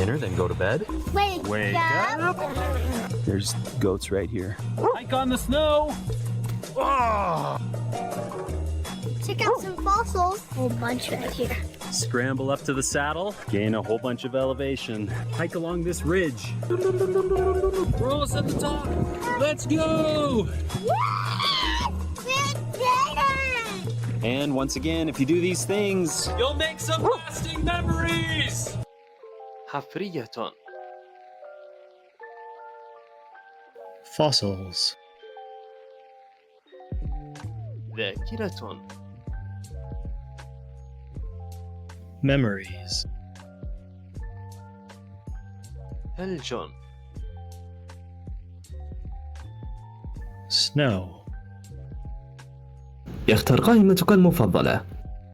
dinner, then go to bed. Wake up. There's goats right here. Hike on the snow. Oh! Check out some fossils. A whole bunch right here. Scramble up to the saddle, gain a whole bunch of elevation. Hike along this ridge. We're almost at the top. Let's go! And once again, if you do these things, you'll make some lasting memories. حفرية. Fossils. ذاكرة. Memories. ثلج. Snow. اختر قائمتك المفضلة.